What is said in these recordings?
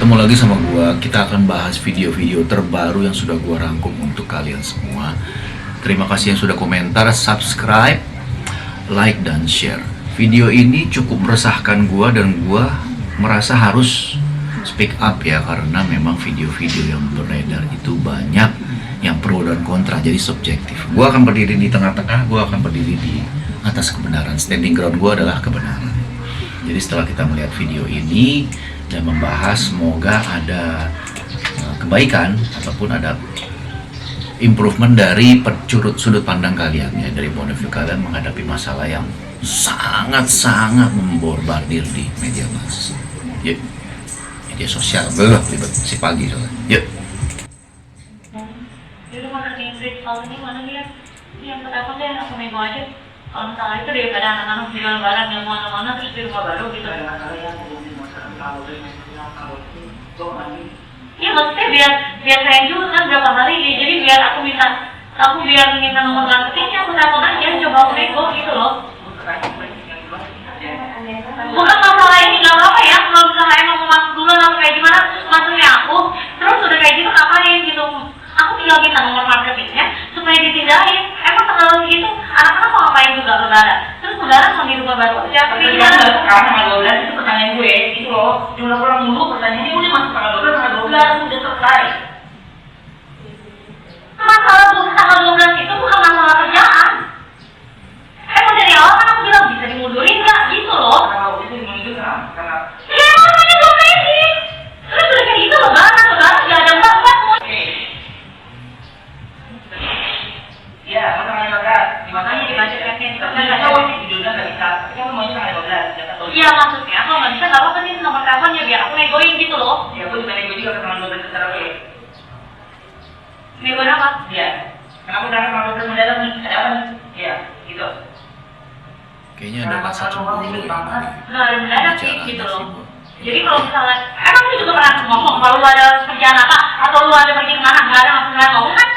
Ketemu lagi sama gua. Kita akan bahas video-video terbaru yang sudah gua rangkum untuk kalian semua. Terima kasih yang sudah komentar, subscribe, like, dan share. Video ini cukup meresahkan gua dan gua merasa harus speak up ya, karena memang video-video yang beredar itu banyak yang pro dan kontra, jadi subjektif. Gua akan berdiri di tengah-tengah, gua akan berdiri di atas kebenaran. Standing ground gua adalah kebenaran. Jadi setelah kita melihat video ini dan membahas, semoga ada kebaikan ataupun ada improvement dari sudut pandang kalian ya, dari point of view kalian menghadapi masalah yang sangat-sangat memborbardir di media mas. Yuk, media sosial ribet si pagi soalnya. Yuk. Jadi mana nih Ingrid, kalau ini mana dia? Yang pertama deh aku nego aja. Kalau misalnya itu daripada anak-anak jual barang yang mana-mana terus di rumah baru gitu. Iya maksudnya biar saya juga kan berapa hari jadi biar aku minta nomor marketingnya, aku telepon aja, coba aku nego gitu loh. Bukan masalah ini nggak apa-apa ya, kalau misalnya emang mau masuk dulu atau kayak gimana, masuknya aku terus udah kayak gitu ngapain gitu. Aku tinggal minta nomor marketingnya supaya ditindakin. Emang tanggal segitu anak-anak mau ngapain juga lebaran? Terus lebaran mau di rumah baru aja. Tapi kan sekarang tanggal 12 itu pertanyaan gue gitu loh. Jumlah orang dulu pertanyaannya udah masuk tanggal 12 udah selesai. Masalah tanggal 12 itu bukan masalah kerjaan. Emang dari awal kan aku bilang bisa dimundurin nggak gitu loh. Kalau itu dimundurin karena ya namanya belum ready. Terus udah kayak gitu lebaran nggak ada mbak-mbak. Iya, makanya lebaran. Makanya dibaca kan nggak tahu judulnya nggak bisa. Tapi kan maunya tanggal 12 ya tahu. Iya maksudnya kalau nggak bisa nggak apa-apa sih nomor teleponnya biar aku negoin gitu loh. Ya aku juga nego juga ke tanggal 12 secara gue. Nego apa? Iya. Kenapa udah tanggal 12 mendadak nih? Ada apa nih? Iya, gitu. Kayaknya ada rasa cemburu ya. Nggak ada mendadak sih gitu loh. Jadi kalau misalnya, emang lu juga pernah ngomong kalau lu ada kerjaan apa atau lu ada pergi kemana, nggak ada masalah ngomong kan?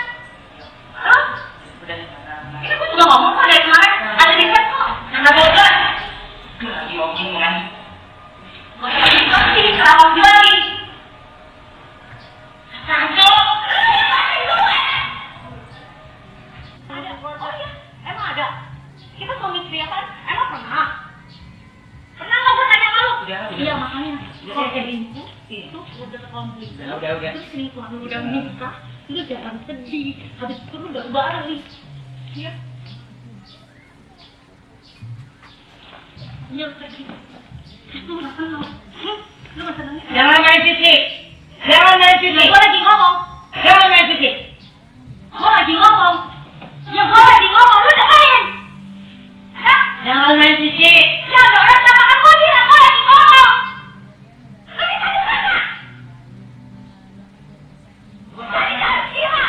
Hah? Ini aku juga ngomong kok dari kemarin, ada di chat kok, nggak bodoh. Lagi ngomong kan? Gak sih, kenapa lagi? Sanjo! Ada, oh iya, emang ada. Kita suami istri apa? Emang pernah? Pernah nggak gue tanya sama lu? Iya makanya kalau selingkuh itu udah konflik. Udah. Terus selingkuh lu udah menikah, lu jangan sedih. Habis itu lu udah balik. Iya. Iya kayak gitu. Lu nggak kenal. Lu nggak senang? Jangan main fisik. Jangan main fisik. Gue lagi ngomong. Jangan main fisik. Gue lagi ngomong. Ya gue lagi ngomong. Lu dengerin. Jangan main fisik. Ya ada orang sama aku dia. Gue lagi ngomong. Lu bisa di mana?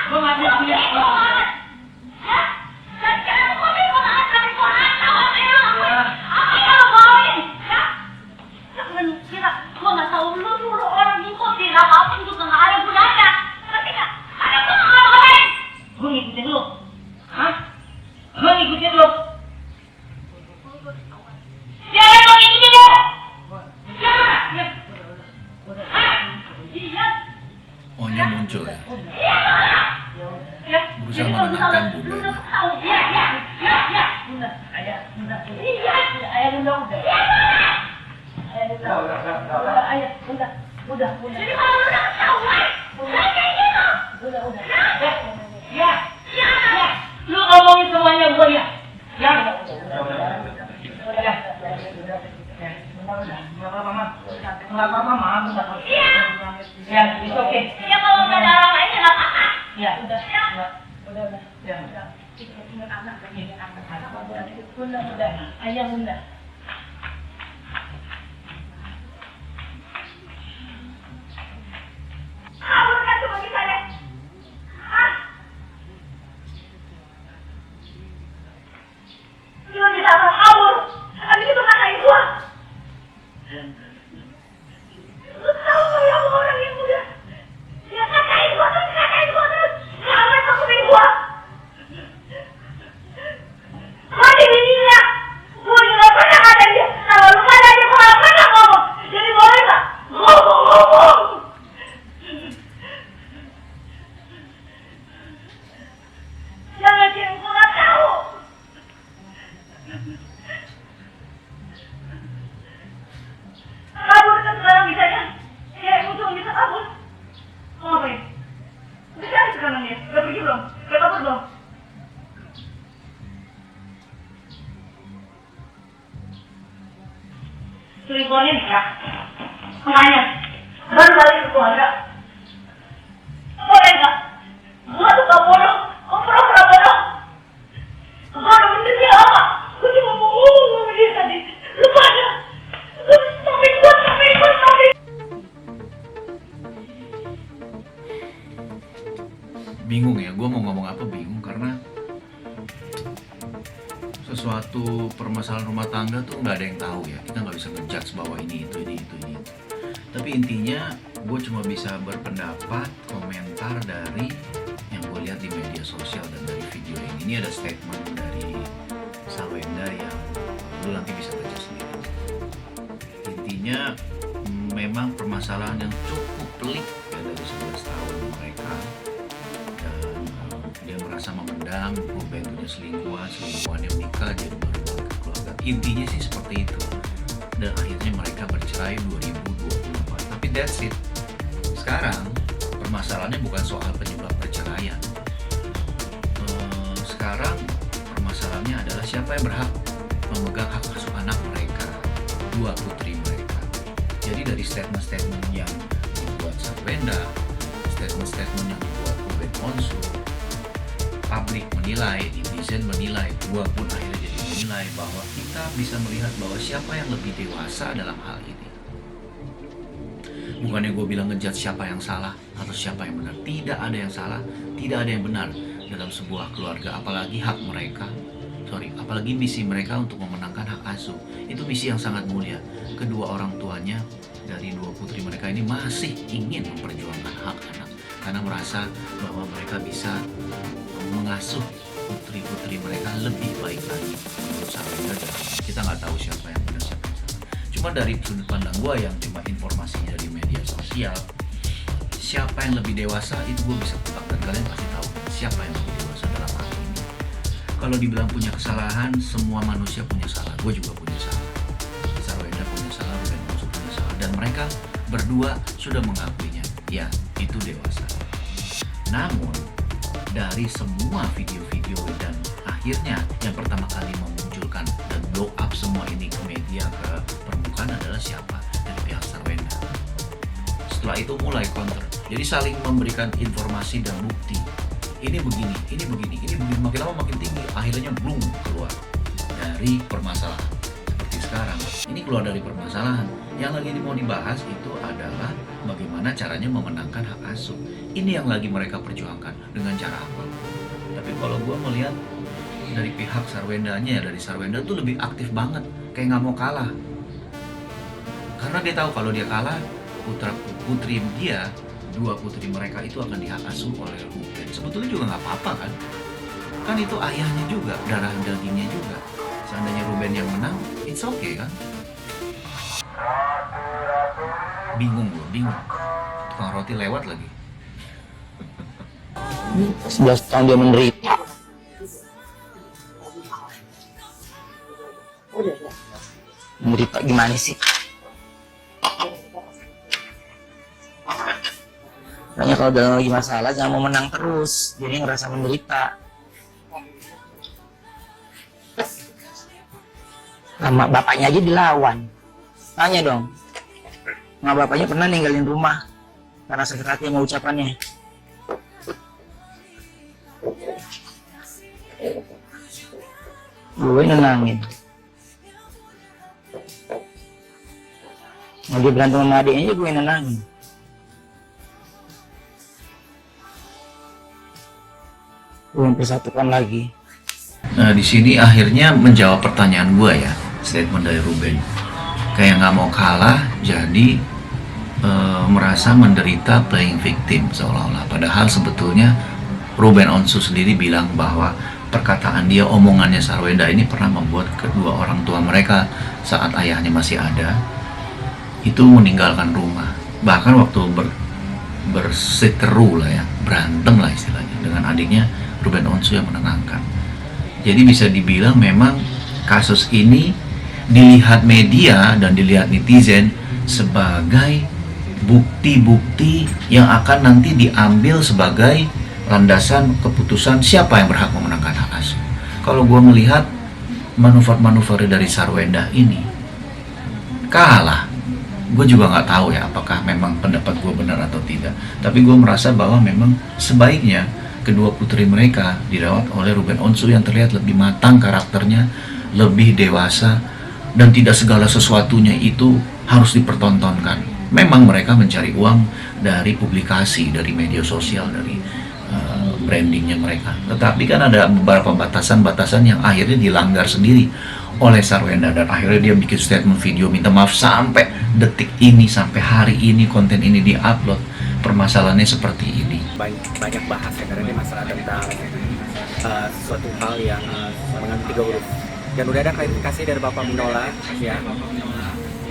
Gue nggak bisa ngomong. Hah? Jangan ngomongin gue nggak akan suara. Apa yang lo mauin? Hah? Jangan kira gue nggak tahu lu suruh orang ngikutin apapun juga nggak ada gunanya. Ngerti nggak? Ada gue nggak ngomongin. Gue ngikutin lu. Hah? Gue ngikutin lu. Jangan lo ngikutin lu. Jangan. Iya. Ohnya muncul ya. Ya. Berusaha menenangkan bunda. Ya. Bunda. Iya. Ayah bunda udah. Ayah bunda. Ayah bunda. Udah. Jadi kalau udah ketahuan, kayak gitu. Udah. Ya. Lu ngomongin semuanya gue ya. Ya. Nggak apa-apa, Mama. Ya, itu oke. Ya, kalau nggak ada orang lain, ya nggak apa-apa. Ya, udah. Ya. Ingat anak. Bunda. Ayah bunda. Kamu kan cuma bisa deh. Hah? Cuma bisa kabur. Habis itu ngatain gua. Lu tahu nggak ya orang yang udah dia katain gua terus. Sampai takutin gua. Mati bininya. Gua nggak pernah selingkuhannya dia. Makanya, baru balik ke keluarga. Boleh nggak? Gue tuh gak bodoh. Gue pura-pura bodoh. Gue udah bener apa? Gue cuma mau ngomong sama dia tadi. Lu pada. Sampai gue. Bingung ya, gue mau ngomong apa bingung karena sesuatu permasalahan rumah tangga tuh nggak ada yang tahu ya. Kita nggak bisa ngejudge bahwa ini itu. Tapi intinya gue cuma bisa berpendapat, komentar dari yang gue lihat di media sosial dan dari video ini. Ini ada statement dari Sarwenda yang lu nanti bisa baca sendiri. Intinya memang permasalahan yang cukup pelik ya dari 11 tahun mereka. Dia merasa memendam, Ruben punya selingkuhannya menikah, jadi baru balik ke keluarga. Intinya sih seperti itu. Dan akhirnya mereka bercerai 2024. Tapi that's it. Sekarang permasalahannya bukan soal penyebab perceraian. Sekarang permasalahannya adalah siapa yang berhak memegang hak asuh anak mereka, dua putri mereka. Jadi dari statement-statement yang dibuat Sarwenda, statement-statement yang dibuat Ruben Onsu, publik menilai, netizen menilai, gua pun akhirnya jadi menilai bahwa kita bisa melihat bahwa siapa yang lebih dewasa dalam hal ini. Bukannya gue bilang ngejudge siapa yang salah atau siapa yang benar. Tidak ada yang salah, tidak ada yang benar dalam sebuah keluarga, apalagi apalagi misi mereka untuk memenangkan hak asuh. Itu misi yang sangat mulia. Kedua orang tuanya dari dua putri mereka ini masih ingin memperjuangkan hak anak karena merasa bahwa mereka bisa mengasuh putri-putri mereka lebih baik lagi. Menurut Sarwenda, kita nggak tahu siapa yang benar siapa yang salah. Cuma dari sudut pandang gue yang cuma informasinya dari media sosial, siapa yang lebih dewasa itu gue bisa tebak dan kalian pasti tahu siapa yang lebih dewasa dalam hal ini. Kalau dibilang punya kesalahan, semua manusia punya salah. Gue juga punya salah. Sarwenda punya salah, Ruben Onsu punya salah, dan mereka berdua sudah mengakuinya. Ya, itu dewasa. Namun dari semua video-video dan akhirnya yang pertama kali memunculkan dan blow up semua ini ke media, ke permukaan adalah siapa? Dari pihak Sarwenda. Setelah itu mulai counter, jadi saling memberikan informasi dan bukti. Ini begini, makin lama makin tinggi, akhirnya boom keluar dari permasalahan. Seperti sekarang, ini keluar dari permasalahan. Yang lagi mau dibahas itu adalah bagaimana caranya memenangkan hak asuh. Ini yang lagi mereka perjuangkan, dengan cara apa? Tapi kalau gue melihat dari pihak Sarwendanya, dari Sarwenda tuh lebih aktif banget, kayak nggak mau kalah. Karena dia tahu kalau dia kalah, putri dia, dua putri mereka itu akan dihak asuh oleh Ruben. Sebetulnya juga nggak apa-apa kan? Kan itu ayahnya juga, darah dagingnya juga. Seandainya Ruben yang menang, it's okay kan? Bingung. Tukang roti lewat lagi. 11 tahun dia menderita. Menderita gimana sih? Makanya kalau dalam lagi masalah jangan mau menang terus, jadi ngerasa menderita. Sama bapaknya aja dilawan. Tanya dong, nggak bapaknya pernah ninggalin rumah karena sakit hati sama ucapannya. Gue nenangin. Mau dia berantem sama adiknya, gue nenangin. Gue mempersatukan lagi. Nah, di sini akhirnya menjawab pertanyaan gue ya, statement dari Ruben. Kayak nggak mau kalah, jadi merasa menderita playing victim seolah-olah. Padahal sebetulnya Ruben Onsu sendiri bilang bahwa perkataan dia, omongannya Sarwenda ini pernah membuat kedua orang tua mereka saat ayahnya masih ada itu meninggalkan rumah. Bahkan waktu berseteru lah ya, berantem lah istilahnya dengan adiknya, Ruben Onsu yang menenangkan. Jadi bisa dibilang memang kasus ini dilihat media dan dilihat netizen sebagai bukti-bukti yang akan nanti diambil sebagai landasan keputusan siapa yang berhak memenangkan hak asuh. Kalau gue melihat manuver-manuver dari Sarwenda ini kalah gue juga nggak tahu ya apakah memang pendapat gue benar atau tidak. Tapi gue merasa bahwa memang sebaiknya kedua putri mereka dirawat oleh Ruben Onsu yang terlihat lebih matang karakternya, lebih dewasa, dan tidak segala sesuatunya itu harus dipertontonkan. Memang mereka mencari uang dari publikasi, dari media sosial, dari brandingnya mereka. Tetapi kan ada beberapa batasan-batasan yang akhirnya dilanggar sendiri oleh Sarwenda, dan akhirnya dia bikin statement video minta maaf. Sampai detik ini, sampai hari ini konten ini diupload, permasalahannya seperti ini. Banyak bahas ya, karena ini masalah tentang suatu hal yang mengandung 3 huruf, dan udah ada klarifikasi dari Bapak Minola ya,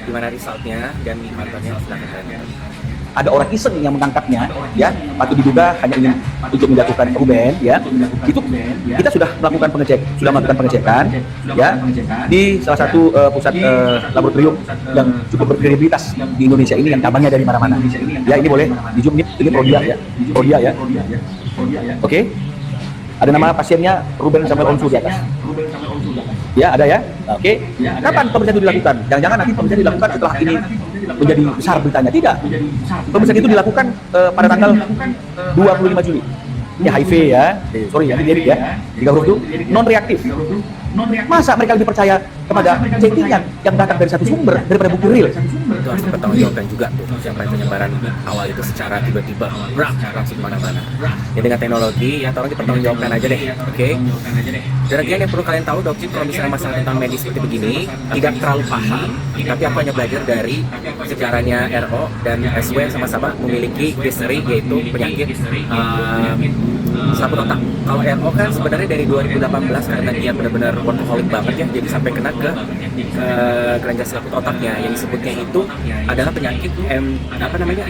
gimana resultnya dan mantannya sedang keren. Ada orang iseng yang mengangkatnya, ya, patut diduga hanya ingin untuk menjatuhkan Ruben, ya. Itu kita sudah melakukan pengecekan, ya, di salah satu pusat laboratorium yang cukup berkredibilitas di Indonesia ini, yang cabangnya dari mana-mana. Ya, ini boleh di zoom, ini Prodia ya. Oke. Ada nama pasiennya Ruben Samuel Onsu di atas. Ya, ada ya. Oke. Kapan pemeriksaan itu dilakukan? Jangan-jangan nanti pemeriksaan dilakukan setelah ini menjadi besar beritanya. Tidak. Pemeriksaan itu dilakukan pada tanggal 25 Juli. Ini HIV ya. Sorry ya, ini ya. 3 huruf itu non reaktif. Masa mereka lebih percaya kepada chattingan yang datang dari satu sumber daripada bukti real? Itu harus dipertanggungjawabkan juga tuh, sampai penyebaran awal itu secara tiba-tiba langsung kemana-mana. Ya dengan teknologi ya tolong dipertanggungjawabkan aja deh, oke? Dan lagian yang perlu kalian tahu, Dokcip, kalau misalnya masalah tentang medis seperti begini tidak terlalu paham, tapi aku hanya belajar dari sejarahnya RO dan SW yang sama-sama memiliki history, yaitu penyakit selaput otak. Kalau RO kan sebenarnya dari 2018 karena dia benar-benar workaholic banget ya, jadi sampai kena ke kelenjar selaput otaknya, yang disebutnya itu adalah penyakit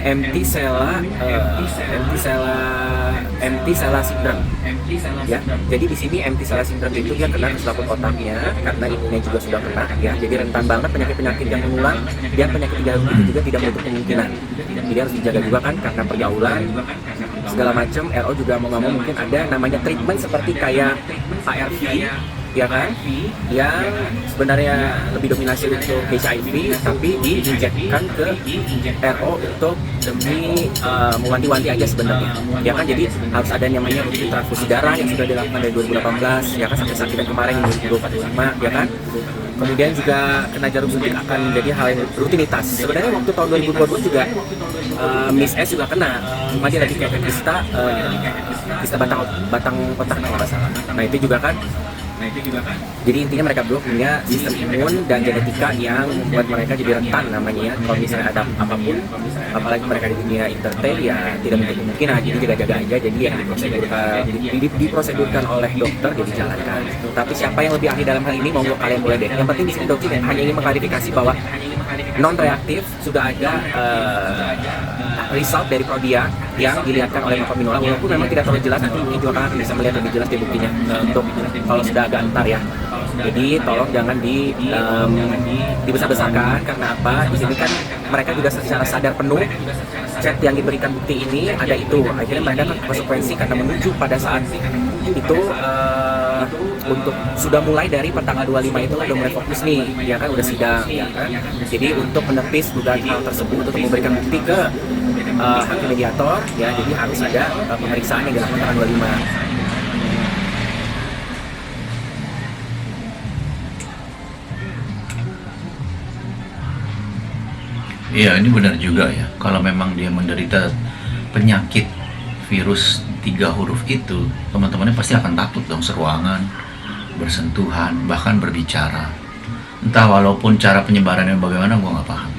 empty sella syndrome. Ya, jadi di sini empty sella syndrome itu dia kena ke selaput otaknya karena ibunya juga sudah kena ya, jadi rentan banget penyakit-penyakit yang menular, dan penyakit jantung itu juga tidak menutup kemungkinan. Jadi harus dijaga juga kan karena pergaulan segala macam. RO juga mau nggak mau mungkin ada namanya treatment seperti kayak ARV ya kan, yang sebenarnya lebih dominasi untuk HIV tapi diinjekkan ke RO untuk demi mewanti-wanti aja sebenarnya ya kan. Jadi harus ada yang namanya rutin transfusi darah yang sudah dilakukan dari 2018 ya kan, sampai saat kita kemarin 2025 ya kan. Kemudian juga kena jarum suntik akan menjadi hal yang rutinitas. Sebenarnya waktu tahun 2022 juga Miss S juga kena, cuma dia lagi kayak kista batang otak kalau nggak salah. Nah itu juga kan. Jadi intinya mereka berdua punya sistem imun dan genetika yang membuat mereka jadi rentan namanya kalau misalnya ada apapun, apalagi mereka di dunia entertain ya tidak menutup kemungkinan. Jadi jaga-jaga aja, jadi yang diprosedurkan oleh dokter jadi jalankan. Tapi siapa yang lebih ahli dalam hal ini monggo kalian boleh deh. Yang penting di sini dokter hanya ingin mengklarifikasi bahwa non reaktif sudah ada result dari Prodia yang dilihatkan oleh Bapak Minola, walaupun memang tidak terlalu jelas. Nanti mungkin juga kalian bisa melihat lebih jelas di buktinya untuk kalau sudah agak entar ya. Jadi tolong jangan dibesar-besarkan, karena apa? Di sini kan mereka juga secara sadar penuh chat yang diberikan bukti ini ada itu. Akhirnya mereka kan konsekuensi karena menuju pada saat itu untuk sudah mulai dari pertanggal 25 itu udah mulai fokus nih ya kan, udah sidang ya kan. Jadi untuk menepis dugaan hal tersebut, untuk memberikan bukti ke hakim mediator ya, jadi harus ada pemeriksaan yang dilakukan tanggal 25. Iya, ini benar juga ya. Kalau memang dia menderita penyakit virus 3 huruf itu, teman-temannya pasti akan takut dong seruangan, bersentuhan, bahkan berbicara. Entah walaupun cara penyebarannya bagaimana, gue nggak paham.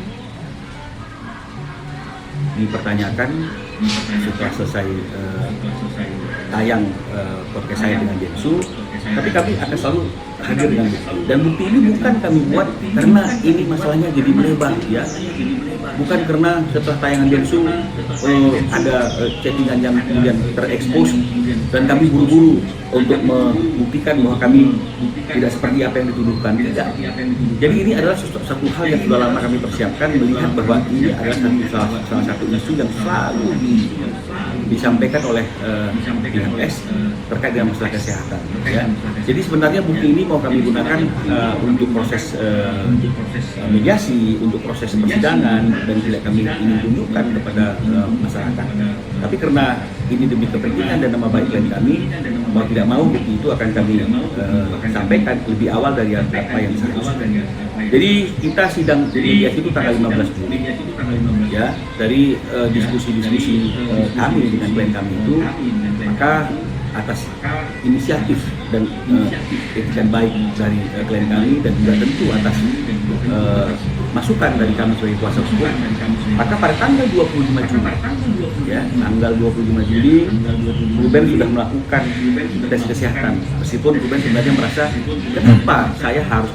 Dipertanyakan setelah selesai tayang podcast saya dengan Densu, tapi kami akan selalu hadir dengan bukti. Dan bukti ini bukan kami buat karena ini masalahnya jadi melebar ya, bukan karena setelah tayangan Densu ada chattingan yang kemudian terekspos dan kami buru-buru untuk membuktikan bahwa kami tidak seperti apa yang dituduhkan. Tidak. Jadi ini adalah satu hal yang sudah lama kami persiapkan, melihat bahwa ini adalah salah satu isu yang selalu disampaikan oleh pihak S terkait dengan masalah kesehatan. Ya. Jadi sebenarnya bukti ini mau kami gunakan untuk proses mediasi, untuk proses persidangan, dan tidak kami ingin tunjukkan kepada masyarakat. Tapi karena ini demi kepentingan dan nama baik klien kami, mau tidak mau bukti itu akan kami sampaikan lebih awal dari apa yang seharusnya. Jadi kita sidang mediasi itu tanggal 15 Juli. Ya, dari diskusi-diskusi kami dengan klien kami itu, maka atas inisiatif dan etikat baik dari klien kami dan juga tentu atas masukan dari kami sebagai kuasa hukum, maka pada tanggal 25 Juli, ya, tanggal 25 Juli, Ruben sudah melakukan tes kesehatan. Meskipun Ruben sebenarnya merasa, kenapa saya harus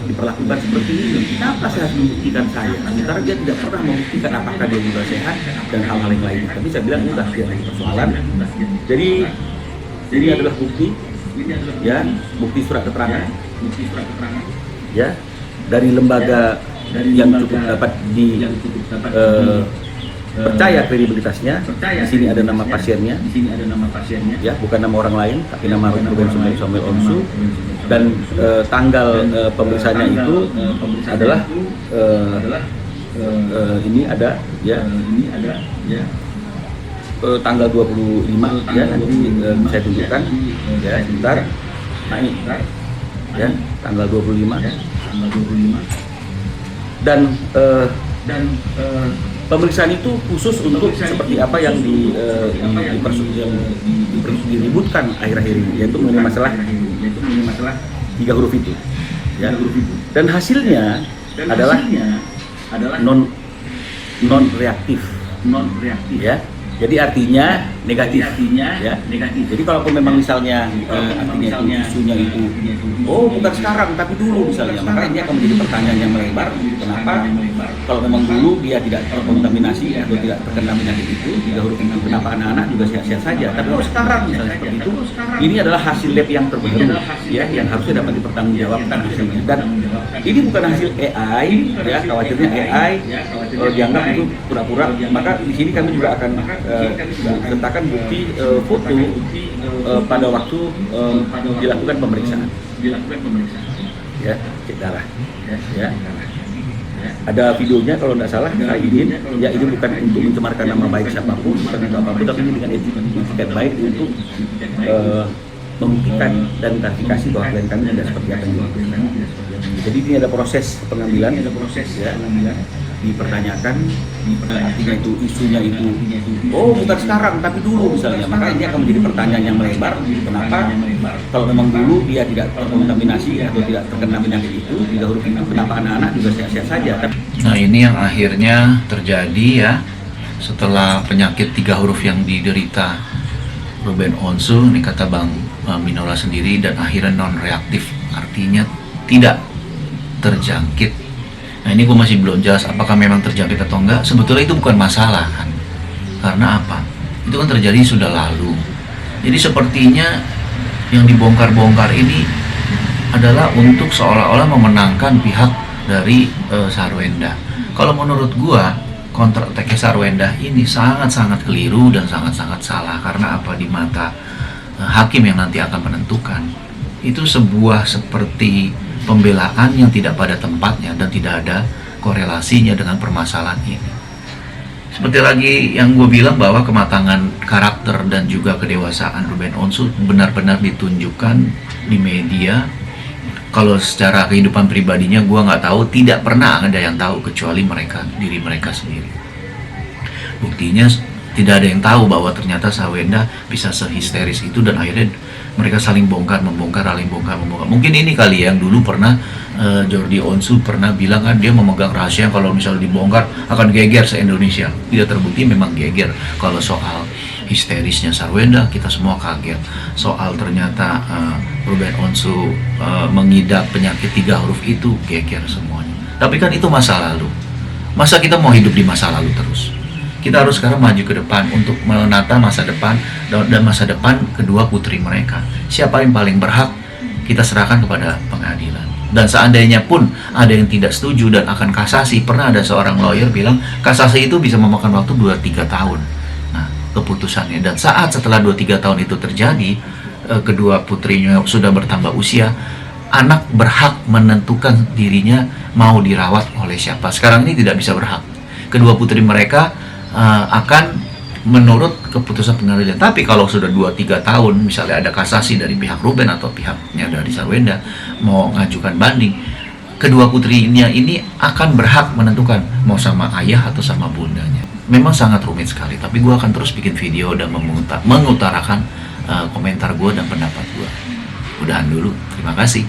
diperlakukan seperti ini? Kenapa saya harus membuktikan saya? Sementara dia tidak pernah membuktikan apakah dia juga sehat dan hal-hal yang lainnya. Tapi saya bilang udah dia lagi persoalan. Jadi ini adalah bukti, ya, bukti surat keterangan, ya, dari lembaga yang cukup dapat percaya kredibilitasnya. Di sini ada nama pasiennya, ya, bukan nama orang lain, tapi nama Ruben Samuel Onsu. Dan tanggal pemeriksaannya itu adalah ini ada, ya, tanggal 25, ya, nanti saya tunjukkan, ya, sebentar. Nah ini, ya, tanggal 25. Dan pemeriksaan itu khusus untuk seperti apa yang diributkan akhir-akhir ini, yaitu mengenai masalah 3 huruf itu, ya. Dan hasilnya adalah non reaktif, ya. Jadi artinya negatif, ya. Jadi kalaupun memang misalnya artinya itu isunya itu, oh bukan sekarang tapi dulu misalnya, maka ini akan menjadi pertanyaan yang melebar. Kenapa? Kalau memang dulu dia tidak terkontaminasi atau tidak terkena penyakit itu, 3 huruf itu, kenapa anak-anak juga sehat-sehat saja? Tapi kalau sekarang misalnya seperti itu, ini adalah hasil lab yang terbaru, ya, yang harusnya dapat dipertanggungjawabkan hasilnya. Dan ini bukan hasil AI, ya, khawatirnya AI dianggap itu pura-pura. Maka di sini kami juga akan letakkan bukti foto pada waktu dilakukan pemeriksaan, ya, cek darah, ya. Ada videonya kalau tidak salah, saya izin, ya, ini bukan untuk mencemarkan nama baik siapapun, bukan untuk apapun, tapi ini dengan etikat baik untuk membuktikan dan klarifikasi bahwa klien kami tidak seperti apa yang dilakukan. Jadi ini ada proses pengambilan, ya, dipertanyakan, artinya itu isunya itu, oh bukan sekarang tapi dulu misalnya, maka ini akan menjadi pertanyaan yang melebar. Kenapa? Kalau memang dulu dia tidak terkontaminasi atau tidak terkena penyakit itu, 3 huruf itu, kenapa anak-anak juga sehat-sehat saja? Nah ini yang akhirnya terjadi, ya, setelah penyakit 3 huruf yang diderita Ruben Onsu, ini kata Bang Minola sendiri, dan akhirnya non reaktif, artinya tidak terjangkit. Nah ini gue masih belum jelas apakah memang terjangkit atau enggak. Sebetulnya itu bukan masalah kan, karena apa? Itu kan terjadi sudah lalu. Jadi sepertinya yang dibongkar-bongkar ini adalah untuk seolah-olah memenangkan pihak dari Sarwenda. Kalau menurut gue, counter attack Sarwenda ini sangat-sangat keliru dan sangat-sangat salah. Karena apa? Di mata hakim yang nanti akan menentukan, itu sebuah seperti pembelaan yang tidak pada tempatnya dan tidak ada korelasinya dengan permasalahan ini. Seperti lagi yang gue bilang bahwa kematangan karakter dan juga kedewasaan Ruben Onsu benar-benar ditunjukkan di media. Kalau secara kehidupan pribadinya gue nggak tahu, tidak pernah ada yang tahu kecuali diri mereka sendiri. Buktinya tidak ada yang tahu bahwa ternyata Sarwenda bisa sehisteris itu, dan akhirnya mereka saling membongkar. Mungkin ini kali yang dulu pernah Jordi Onsu pernah bilang kan, dia memegang rahasia kalau misalnya dibongkar akan geger se-Indonesia. Tidak terbukti memang geger. Kalau soal histerisnya Sarwenda, kita semua kaget. Soal ternyata Ruben Onsu mengidap penyakit 3 huruf itu, geger semuanya. Tapi kan itu masa lalu. Masa kita mau hidup di masa lalu terus? Kita harus sekarang maju ke depan untuk menata masa depan dan masa depan kedua putri mereka. Siapa yang paling berhak, kita serahkan kepada pengadilan. Dan seandainya pun ada yang tidak setuju dan akan kasasi, pernah ada seorang lawyer bilang kasasi itu bisa memakan waktu 2-3 tahun. Nah, keputusannya. Dan saat setelah 2-3 tahun itu terjadi, kedua putrinya sudah bertambah usia, anak berhak menentukan dirinya mau dirawat oleh siapa. Sekarang ini tidak bisa berhak. Kedua putri mereka akan menurut keputusan pengadilan. Tapi kalau sudah 2-3 tahun, misalnya ada kasasi dari pihak Ruben atau pihaknya dari Sarwenda mau mengajukan banding, kedua putrinya ini akan berhak menentukan mau sama ayah atau sama bundanya. Memang sangat rumit sekali, tapi gue akan terus bikin video dan mengutarakan komentar gue dan pendapat gue. Udahan dulu, terima kasih.